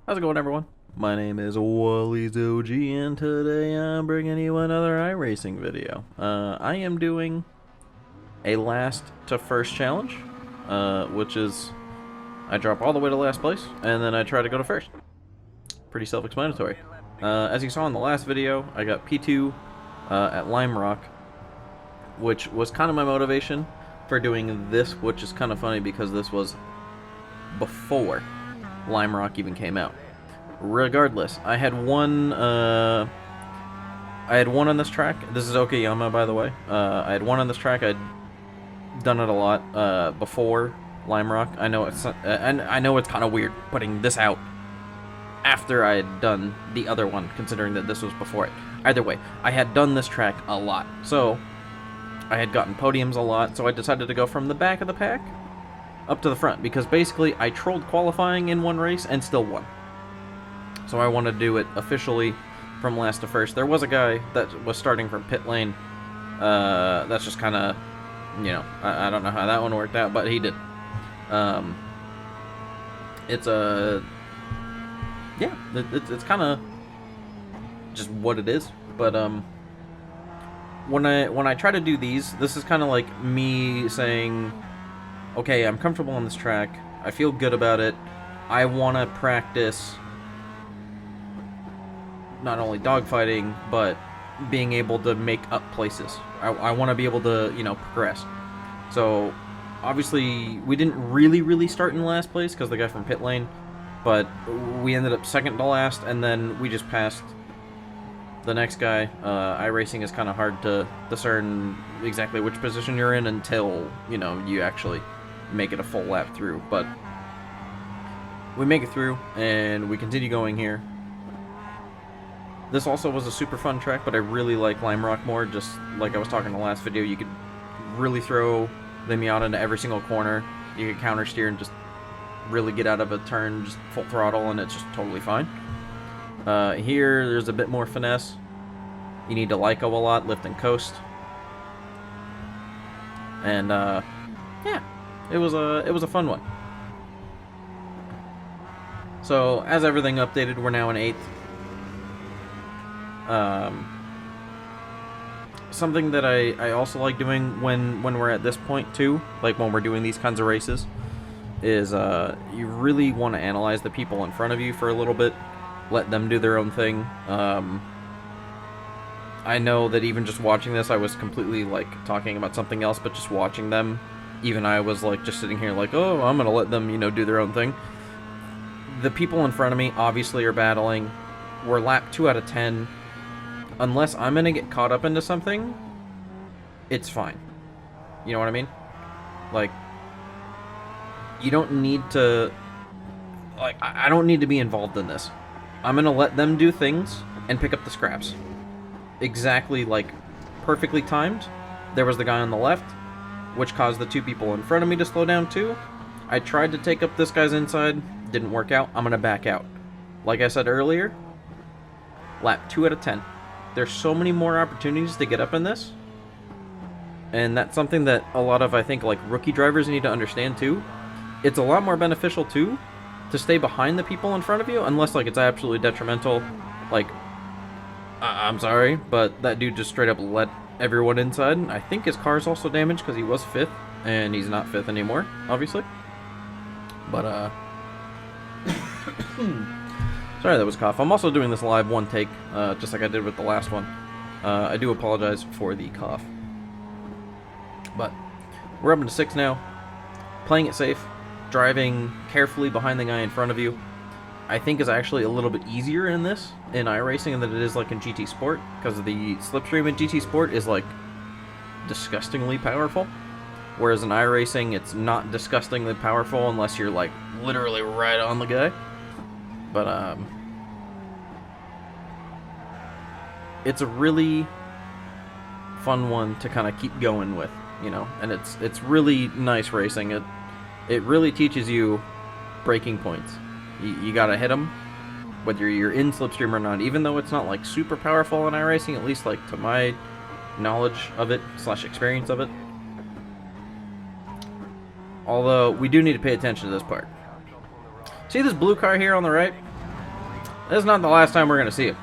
How's it going, everyone? My name is WallysOG, and today I'm bringing you another iRacing video. I am doing a last to first challenge, which is I drop all the way to last place, and then I try to go to first. Pretty self-explanatory. As you saw in the last video, I got P2 at Lime Rock, which was kind of my motivation for doing this, which is kind of funny because this was before Lime Rock even came out. Regardless, I had one on this track. This is Okayama, by the way. I had one on this track. I'd done it a lot before Lime Rock. I know it's and I know it's kind of weird putting this out after I had done the other one, considering that this was before it. Either way, I had done this track a lot, so I had gotten podiums a lot. So I decided to go from the back of the pack up to the front, because basically I trolled qualifying in one race and still won. So I want to do it officially from last to first. There was a guy that was starting from pit lane. That's just kind of, you know, I don't know how that one worked out, but he did. It's a, yeah, it's kind of just what it is. But when I try to do these, this is kind of like me saying, okay, I'm comfortable on this track. I feel good about it. I want to practice not only dogfighting, but being able to make up places. I want to be able to, you know, progress. So, obviously, we didn't really start in last place because the guy from pit lane, but we ended up second to last, and then we just passed the next guy. iRacing is kind of hard to discern exactly which position you're in until, you know, you actually make it a full lap through. But we make it through, and we continue going here. This also was a super fun track, but I really like Lime Rock more. Just like I was talking in the last video, you could really throw the Miata into every single corner. You could counter steer and just really get out of a turn, just full throttle, and it's just totally fine. Here, there's a bit more finesse. You need to LICO a lot, lift and coast. And, yeah, it was a fun one. So, as everything updated, we're now in 8th. Something that I also like doing when we're at this point too, like when we're doing these kinds of races, is you really want to analyze the people in front of you for a little bit, let them do their own thing. I know that even just watching this, I was completely like talking about something else, but just watching them, even I was like just sitting here like, oh, I'm gonna let them, you know, do their own thing. The people in front of me obviously are battling. We're lap 2 out of 10. Unless I'm gonna get caught up into something, it's fine. You know what I mean? Like, you don't need to, like, I don't need to be involved in this. I'm gonna let them do things and pick up the scraps. Exactly, like, perfectly timed. There was the guy on the left, which caused the two people in front of me to slow down too. I tried to take up this guy's inside, didn't work out. I'm gonna back out. Like I said earlier, lap 2 out of 10. There's so many more opportunities to get up in this, and that's something that a lot of, I think, like, rookie drivers need to understand too. It's a lot more beneficial too to stay behind the people in front of you, unless, like, it's absolutely detrimental. Like, I'm sorry, but that dude just straight up let everyone inside. I think his car's also damaged because he was 5th, and he's not 5th anymore, obviously. But, sorry, that was a cough. I'm also doing this live one take, just like I did with the last one. I do apologize for the cough. But we're up into 6 now. Playing it safe, driving carefully behind the guy in front of you, I think is actually a little bit easier in this, in iRacing, than it is like in GT Sport, because the slipstream in GT Sport is like disgustingly powerful. Whereas in iRacing, it's not disgustingly powerful unless you're like literally right on the guy. But, it's a really fun one to kind of keep going with, you know, and it's really nice racing. It really teaches you braking points. You gotta hit them, whether you're in slipstream or not, even though it's not, like, super powerful in iRacing, at least, like, to my knowledge of it, / experience of it. Although, we do need to pay attention to this part. See this blue car here on the right? This is not the last time we're going to see him.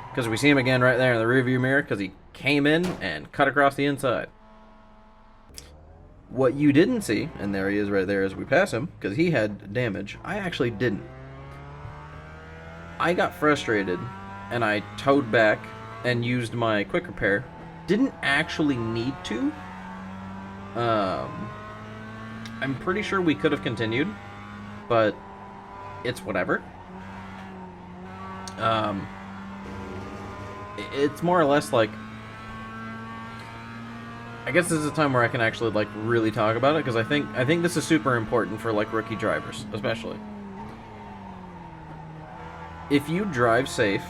Because we see him again right there in the rearview mirror because he came in and cut across the inside. What you didn't see, and there he is right there as we pass him, because he had damage, I actually didn't. I got frustrated, and I towed back and used my quick repair. Didn't actually need to. I'm pretty sure we could have continued, but it's whatever. It's more or less like, I guess this is a time where I can actually like really talk about it, because I think this is super important for like rookie drivers, especially. If you drive safe,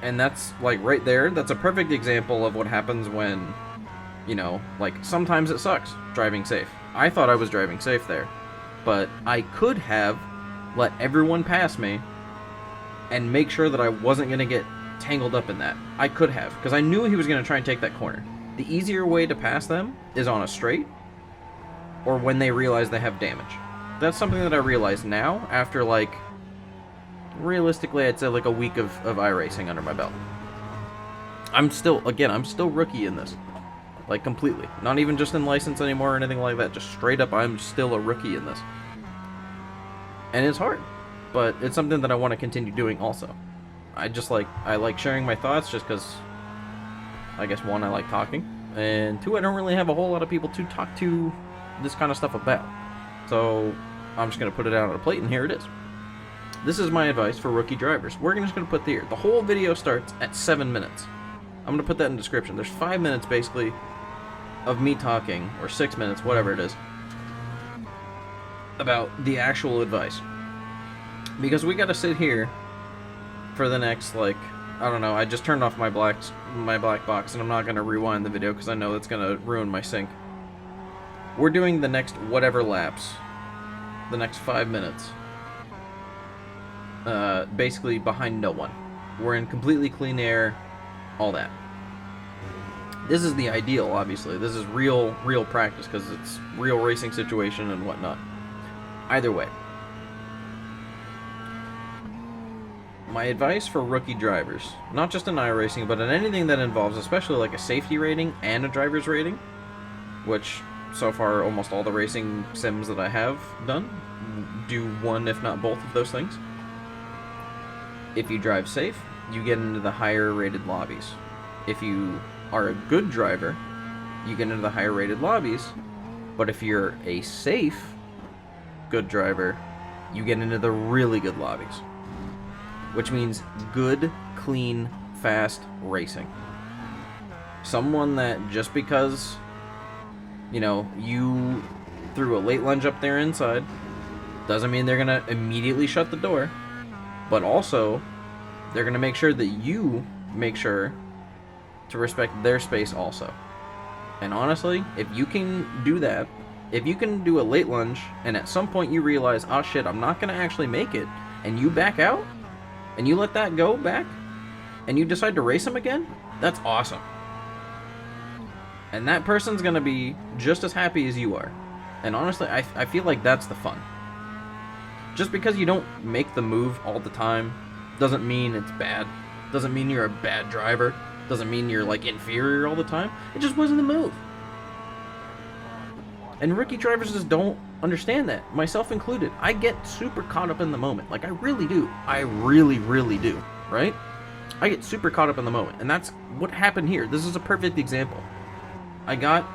and that's like right there, that's a perfect example of what happens when, you know, like sometimes it sucks driving safe. I thought I was driving safe there, but I could have let everyone pass me and make sure that I wasn't going to get tangled up in that. I could have, because I knew he was going to try and take that corner. The easier way to pass them is on a straight, or when they realize they have damage. That's something that I realize now, after like, realistically I'd say like a week of iRacing under my belt. I'm still rookie in this. Like completely. Not even just in license anymore or anything like that, just straight up I'm still a rookie in this. And it's hard, but it's something that I want to continue doing also. I like sharing my thoughts just because, I guess, one, I like talking, and two, I don't really have a whole lot of people to talk to this kind of stuff about. So I'm just going to put it out on a plate, and here it is. This is my advice for rookie drivers. We're just going to put the whole video starts at 7 minutes. I'm going to put that in the description. There's 5 minutes, basically, of me talking, or 6 minutes, whatever it is, about the actual advice. Because we got to sit here for the next, like, I don't know, I just turned off my black box, and I'm not going to rewind the video because I know that's going to ruin my sync. We're doing the next whatever laps, the next 5 minutes, basically behind no one. We're in completely clean air, all that. This is the ideal, obviously. This is real practice because it's real racing situation and whatnot. Either way. My advice for rookie drivers, not just in iRacing, but in anything that involves especially like a safety rating and a driver's rating, which so far almost all the racing sims that I have done do one if not both of those things. If you drive safe, you get into the higher rated lobbies. If you are a good driver, you get into the higher rated lobbies, but if you're a safe good driver, you get into the really good lobbies. Which means good, clean, fast racing. Someone that just because, you know, you threw a late lunge up there inside, doesn't mean they're going to immediately shut the door, but also they're going to make sure that you make sure to respect their space also. And honestly, if you can do that, if you can do a late lunge, and at some point you realize, oh shit, I'm not going to actually make it, and you back out, and you let that go back, and you decide to race him again, that's awesome. And that person's going to be just as happy as you are. And honestly, I feel like that's the fun. Just because you don't make the move all the time doesn't mean it's bad. Doesn't mean you're a bad driver. Doesn't mean you're like inferior all the time. It just wasn't the move. And rookie drivers just don't understand that, myself included. I get super caught up in the moment. Like, I really do. I really, really do, right? I get super caught up in the moment, and that's what happened here. This is a perfect example. I got,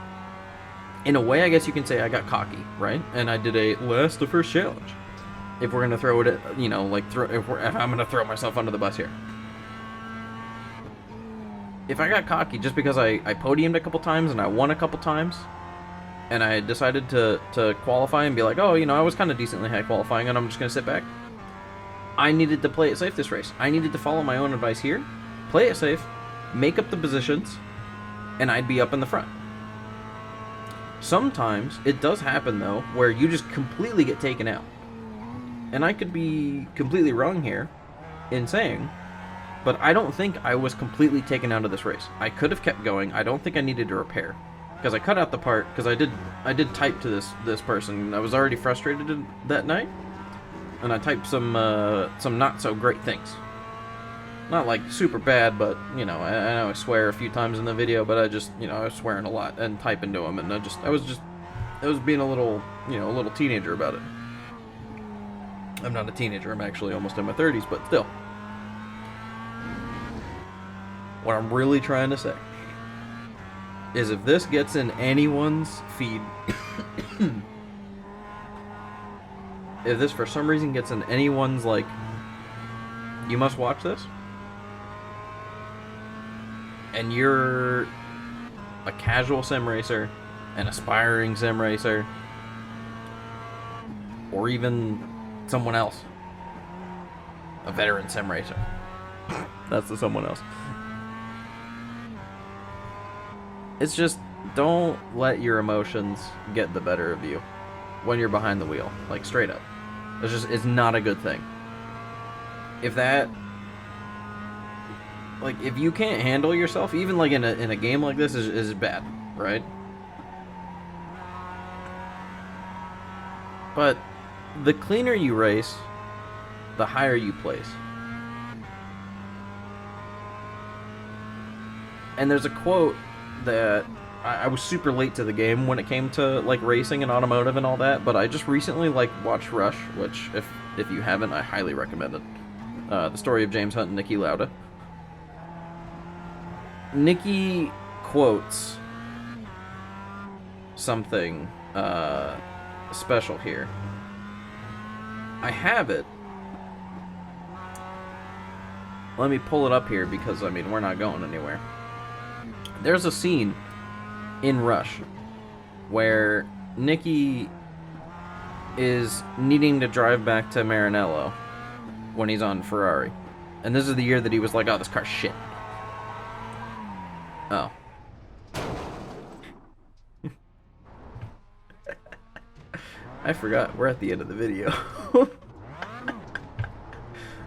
in a way, I guess you can say I got cocky, right? And I did a last to first challenge. If we're gonna throw it at, you know, like, if I'm gonna throw myself under the bus here. If I got cocky just because I podiumed a couple times and I won a couple times, and I decided to qualify and be like, oh, you know, I was kind of decently high qualifying and I'm just going to sit back. I needed to play it safe this race. I needed to follow my own advice here, play it safe, make up the positions, and I'd be up in the front. Sometimes it does happen, though, where you just completely get taken out. And I could be completely wrong here in saying, but I don't think I was completely taken out of this race. I could have kept going. I don't think I needed to repair. Because I cut out the part, because I did type to this person. I was already frustrated that night. and I typed some not so great things. Not like super bad, but you know, I know I swear a few times in the video, but I just, you know, I was swearing a lot and typing to them, and I was being a little, you know, a little teenager about it. I'm not a teenager, I'm actually almost in my 30s, but still. What I'm really trying to say is if this gets in anyone's feed, if this for some reason gets in anyone's, like, you must watch this, and you're a casual sim racer, an aspiring sim racer, or even someone else, a veteran sim racer, that's the someone else. It's just, don't let your emotions get the better of you when you're behind the wheel, like, straight up. It's not a good thing. If that, like, if you can't handle yourself, even like in a game like this, is bad, right? But the cleaner you race, the higher you place. And there's a quote that I was super late to the game when it came to, like, racing and automotive and all that, but I just recently, like, watched Rush, which, if you haven't, I highly recommend it. The story of James Hunt and Niki Lauda. Niki quotes something special here. I have it. Let me pull it up here because, I mean, we're not going anywhere. There's a scene in Rush where Niki is needing to drive back to Maranello when he's on Ferrari. And this is the year that he was like, oh, this car's shit. Oh. I forgot. We're at the end of the video.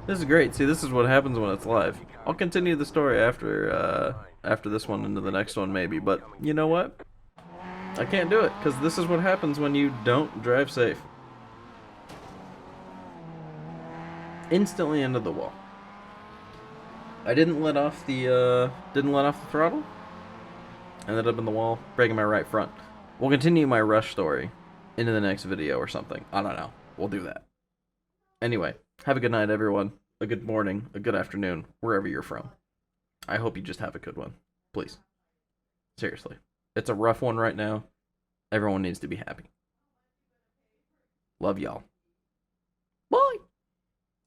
This is great. See, this is what happens when it's live. I'll continue the story after this one into the next one, maybe. But you know what? I can't do it, because this is what happens when you don't drive safe. Instantly into the wall. I didn't let off the throttle. Ended up in the wall, breaking my right front. We'll continue my Rush story into the next video or something. I don't know. We'll do that. Anyway, have a good night, everyone. A good morning, a good afternoon, wherever you're from. I hope you just have a good one. Please. Seriously. It's a rough one right now. Everyone needs to be happy. Love y'all.